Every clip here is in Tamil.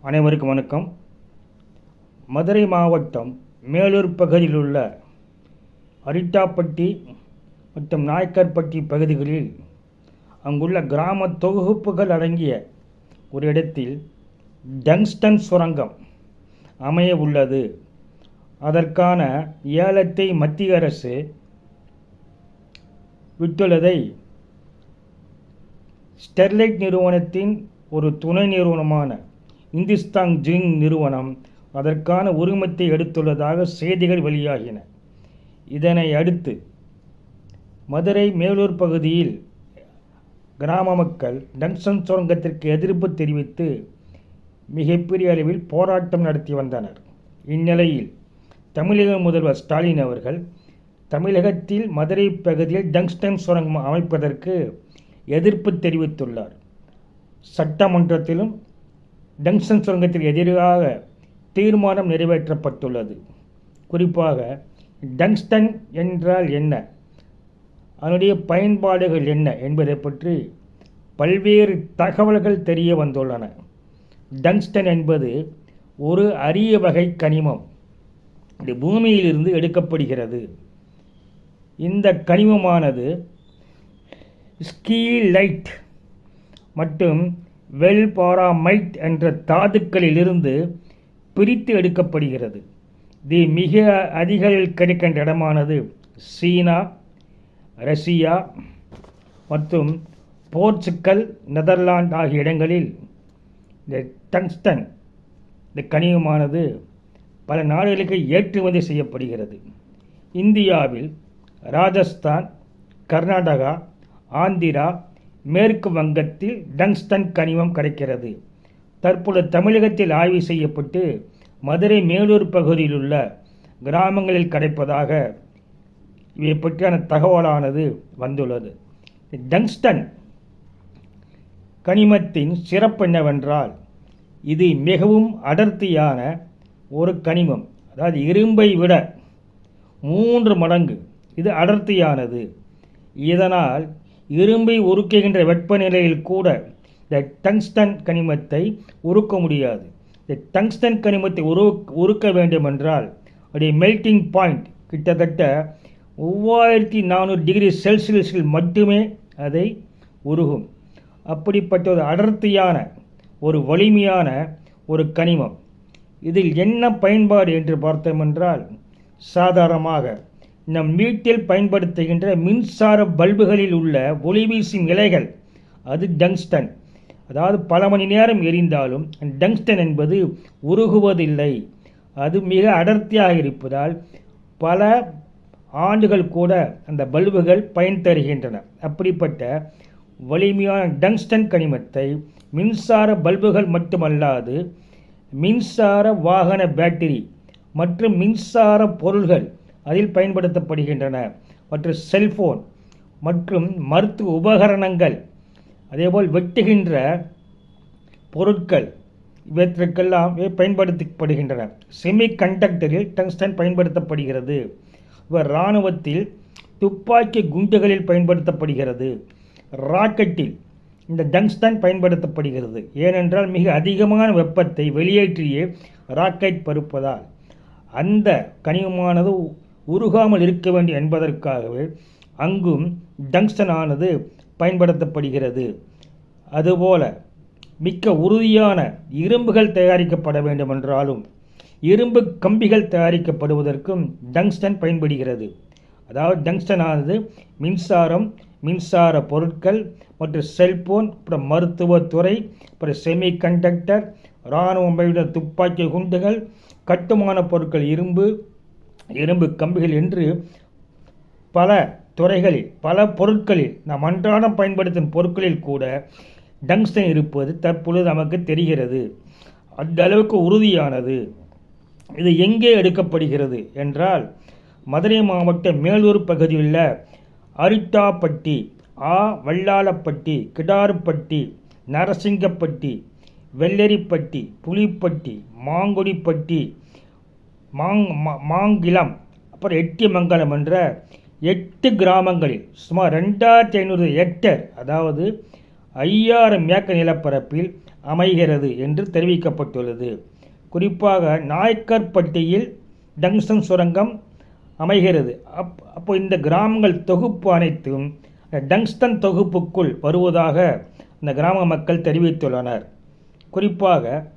அனைவருக்கும் வணக்கம். மதுரை மாவட்டம் மேலூர் பகுதியில் உள்ள அரிட்டாப்பட்டி மற்றும் நாயக்கர்பட்டி பகுதிகளில் அங்குள்ள கிராம தொகுப்புகள் அடங்கிய ஒரு இடத்தில் டங்ஸ்டன் சுரங்கம் அமைய உள்ளது. அதற்கான ஏலத்தை மத்திய அரசு விட்டுள்ளதை ஸ்டெர்லைட் நிறுவனத்தின் ஒரு துணை நிறுவனமான இந்துஸ்தான் ஜிங்க் நிறுவனம் அதற்கான உரிமத்தை எடுத்துள்ளதாக செய்திகள் வெளியாகின. இதனை அடுத்து மதுரை மேலூர் பகுதியில் கிராம மக்கள் டங்ஸ்டன் சுரங்கத்திற்கு எதிர்ப்பு தெரிவித்து மிகப்பெரிய அளவில் போராட்டம் நடத்தி வந்தனர். இந்நிலையில் தமிழக முதல்வர் ஸ்டாலின் அவர்கள் தமிழகத்தில் மதுரை பகுதியில் டங்ஸ்டன் சுரங்கம் அமைப்பதற்கு எதிர்ப்பு தெரிவித்துள்ளார். சட்டமன்றத்திலும் டங்ஸ்டன் சுரங்கத்திற்கு எதிராக தீர்மானம் நிறைவேற்றப்பட்டுள்ளது. குறிப்பாக டங்ஸ்டன் என்றால் என்ன, அதனுடைய பயன்பாடுகள் என்ன என்பதை பற்றி பல்வேறு தகவல்கள் தெரிய வந்துள்ளன. டங்ஸ்டன் என்பது ஒரு அரிய வகை கனிமம். இது பூமியிலிருந்து எடுக்கப்படுகிறது. இந்த கனிமமானது ஸ்கீலைட் மற்றும் வெல்பாராமைட் என்ற தாதுக்களிலிருந்து பிரித்து எடுக்கப்படுகிறது. இது மிக அதிக கிடைக்கின்ற இடமானது சீனா, ரஷ்யா மற்றும் போர்ச்சுகல், நெதர்லாந்து ஆகிய இடங்களில் இந்த டங்ஸ்டன் இந்த கனிமமானது பல நாடுகளுக்கு ஏற்றுமதி செய்யப்படுகிறது. இந்தியாவில் ராஜஸ்தான், கர்நாடகா, ஆந்திரா, மேற்கு வங்கத்தில் டங்ஸ்டன் கனிமம் கிடைக்கிறது. தற்பொழுது தமிழகத்தில் ஆய்வு செய்யப்பட்டு மதுரை மேலூர் பகுதியில் உள்ள கிராமங்களில் கிடைப்பதாக இவை பற்றியான தகவலானது வந்துள்ளது. டங்ஸ்டன் கனிமத்தின் சிறப்பு என்னவென்றால் இது மிகவும் அடர்த்தியான ஒரு கனிமம். அதாவது இரும்பை விட 3 மடங்கு இது அடர்த்தியானது. இதனால் இரும்பை உருக்குகின்ற வெப்பநிலையில் கூட இந்த டங்ஸ்டன் கனிமத்தை உருக்க முடியாது. இந்த டங்ஸ்டன் கனிமத்தை உருக்க வேண்டுமென்றால் அதோடைய மெல்டிங் பாயிண்ட் கிட்டத்தட்ட 3400 டிகிரி செல்சியஸில் மட்டுமே அதை உருகும். அப்படிப்பட்ட ஒரு அடர்த்தியான ஒரு வலிமையான ஒரு கனிமம். இதில் என்ன பயன்பாடு என்று பார்த்தோமென்றால், சாதாரணமாக நம் வீட்டில் பயன்படுத்துகின்ற மின்சார பல்புகளில் உள்ள ஒளிவீசும் இலைகள் அது டங்ஸ்டன். அதாவது பல மணி நேரம் எரிந்தாலும் டங்ஸ்டன் என்பது உருகுவதில்லை. அது மிக அடர்த்தியாக இருப்பதால் பல ஆண்டுகள் கூட அந்த பல்புகள் பயன் தருகின்றன. அப்படிப்பட்ட வலிமையான டங்ஸ்டன் கனிமத்தை மின்சார பல்புகள் மட்டுமல்லாது மின்சார வாகன பேட்டரி மற்றும் மின்சார பொருள்கள் அதில் பயன்படுத்தப்படுகின்றன. மற்றும் செல்போன் மற்றும் மருத்துவ உபகரணங்கள், அதேபோல் வெட்டுகின்ற பொருட்கள் இவற்றுக்கெல்லாம் பயன்படுத்தப்படுகின்றன. செமி கண்டக்டரில் டங்ஸ்டன் பயன்படுத்தப்படுகிறது. இராணுவத்தில் துப்பாக்கி குண்டுகளில் பயன்படுத்தப்படுகிறது. ராக்கெட்டில் இந்த டங்ஸ்டன் பயன்படுத்தப்படுகிறது. ஏனென்றால் மிக அதிகமான வெப்பத்தை வெளியேற்றியே ராக்கெட் பருப்பதால் அந்த கனிமமானது உருகாமல் இருக்க வேண்டும் என்பதற்காகவே அங்கும் டங்ஸ்டன் ஆனது பயன்படுத்தப்படுகிறது. அதுபோல மிக்க உறுதியான இரும்புகள் தயாரிக்கப்பட வேண்டுமென்றாலும் இரும்பு கம்பிகள் தயாரிக்கப்படுவதற்கும் டங்ஸ்டன் பயன்படுகிறது. அதாவது டங்ஸ்டன் ஆனது மின்சாரம், மின்சார பொருட்கள் மற்றும் செல்போன், அப்புறம் மருத்துவத்துறை, அப்புறம் செமி கண்டக்டர், இராணுவ துப்பாக்கி குண்டுகள், கட்டுமான பொருட்கள், இரும்பு கம்பிகள் என்று பல துறைகளில் பல பொருட்களில் நாம் அன்றாடம் பயன்படுத்தும் பொருட்களில் கூட டங்ஸ்டன் இருப்பது தற்பொழுது நமக்கு தெரிகிறது. அந்த அளவுக்கு உறுதியானது. இது எங்கே எடுக்கப்படுகிறது என்றால் மதுரை மாவட்ட மேலூர் பகுதியில் அரிட்டாப்பட்டி, வல்லாளப்பட்டி, கிடாருப்பட்டி, நரசிங்கப்பட்டி, வெள்ளரிப்பட்டி, புலிப்பட்டி, மாங்குடிப்பட்டி, மாங்கிலம், அப்புறம் எட்டிமங்கலம் என்ற 8 கிராமங்களில் சுமார் 2500 ஹெக்டேர், அதாவது 5000 ஏக்கர் நிலப்பரப்பில் அமைகிறது என்று தெரிவிக்கப்பட்டுள்ளது. குறிப்பாக நாயக்கர்பட்டியில் டங்ஸ்டன் சுரங்கம் அமைகிறது. அப்போ இந்த கிராமங்கள் தொகுப்பு அனைத்தும் டங்ஸ்டன் தொகுப்புக்குள் வருவதாக இந்த கிராம மக்கள் தெரிவித்துள்ளனர். குறிப்பாக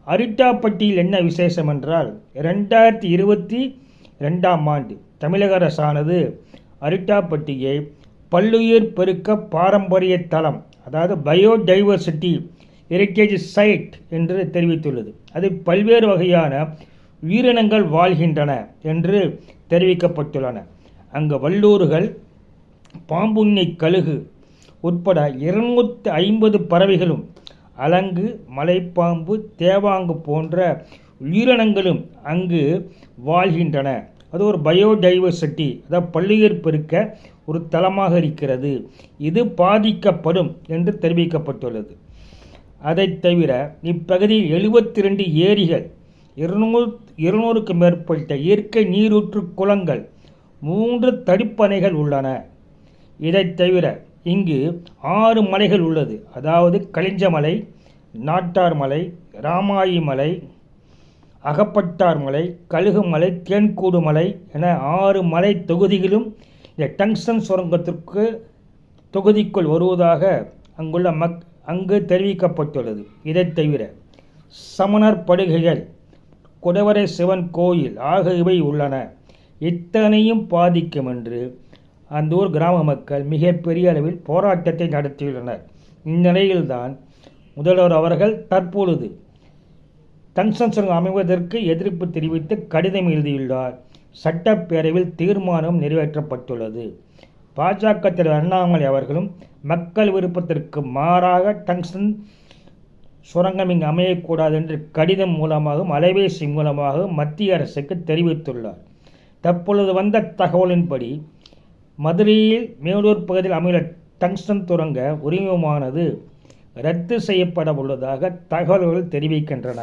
அரிட்டாப்பட்டியில் என்ன விசேஷம் என்றால் 2022ஆம் ஆண்டு தமிழக அரசானது அரிட்டாப்பட்டியை பல்லுயிர் பெருக்க பாரம்பரிய தலம், அதாவது பயோடைவர்சிட்டி ஹெரிட்டேஜ் சைட் என்று தெரிவித்துள்ளது. அதில் பல்வேறு வகையான உயிரினங்கள் வாழ்கின்றன என்று தெரிவிக்கப்பட்டுள்ளன. அங்கு வல்லூர்கள், பாம்புண்ணி கழுகு உட்பட 250 பறவைகளும், அலங்கு, மலைப்பாம்பு, தேவாங்கு போன்ற உயிரினங்களும் அங்கு வாழ்கின்றன. அது ஒரு பயோடைவர்சிட்டி, அதாவது பல்லுயிர் பெருக்க ஒரு தலமாக இருக்கிறது. இது பாதிக்கப்படும் என்று தெரிவிக்கப்பட்டுள்ளது. அதைத் தவிர இப்பகுதியில் 72 ஏரிகள், 200க்கும் மேற்பட்ட இயற்கை நீரூற்று குளங்கள், 3 தடுப்பணைகள் உள்ளன. இதைத் தவிர இங்கு 6 மலைகள் உள்ளது. அதாவது களிஞ்சமலை, நாட்டார் மலை, ராமாயி மலை, அகப்பட்டார் மலை, கழுகுமலை, தேன்கூடு மலை என 6 மலை தொகுதிகளும் இந்த டங்ஸ்டன் சுரங்கத்திற்கு தொகுதிக்குள் வருவதாக அங்கு தெரிவிக்கப்பட்டுள்ளது. இதைத் தவிர சமணர் படுகைகள், குடவரை சிவன் கோயில் ஆகியவை உள்ளன. இத்தனையும் பாதிக்கும் என்று அந்த ஊர் கிராம மக்கள் மிகப்பெரிய அளவில் போராட்டத்தை நடத்தியுள்ளனர். இந்நிலையில்தான் முதல்வர் அவர்கள் தற்பொழுது டங்ஸ்டன் சுரங்கம் அமைவதற்கு எதிர்ப்பு தெரிவித்து கடிதம் எழுதியுள்ளார். சட்டப்பேரவையில் தீர்மானம் நிறைவேற்றப்பட்டுள்ளது. பாஜக தலைவர் அண்ணாமலை அவர்களும் மக்கள் விருப்பத்திற்கு மாறாக டங்ஸ்டன் சுரங்கம் இங்கு அமையக்கூடாது என்று கடிதம் மூலமாகவும் அலைபேசி மூலமாகவும் மத்திய அரசுக்கு தெரிவித்துள்ளார். தற்பொழுது வந்த தகவலின்படி மதுரையில் மேலூர் பகுதியில் அமையுள்ள டங்ஸ்டன் சுரங்க உரிமமானது ரத்து செய்யப்பட உள்ளதாக தகவல்கள் தெரிவிக்கின்றன.